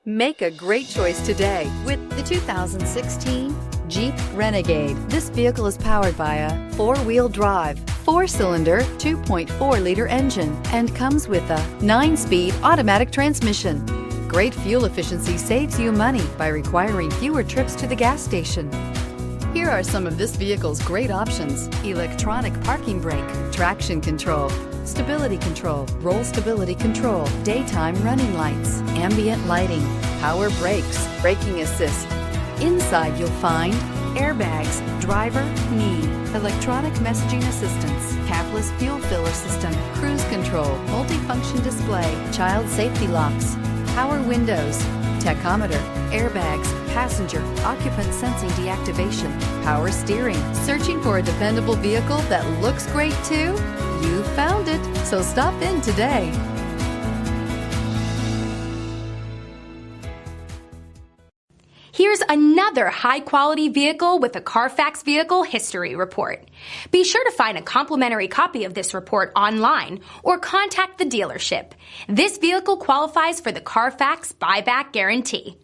Make a great choice today with the 2016 Jeep Renegade. This vehicle is powered by a four-wheel drive, four-cylinder, 2.4-liter engine and comes with a 9-speed automatic transmission. Great fuel efficiency saves you money by requiring fewer trips to the gas station. Here are some of this vehicle's great options: electronic parking brake, traction control, stability control, roll stability control, daytime running lights, ambient lighting, power brakes, braking assist. Inside you'll find airbags, driver, knee, electronic messaging assistance, capless fuel filler system, cruise control, multifunction display, child safety locks, power windows, tachometer, airbags, passenger, occupant sensing deactivation, power steering. Searching for a dependable vehicle that looks great too? You found it, so stop in today. Here's another high-quality vehicle with a Carfax Vehicle History Report. Be sure to find a complimentary copy of this report online or contact the dealership. This vehicle qualifies for the Carfax Buyback Guarantee.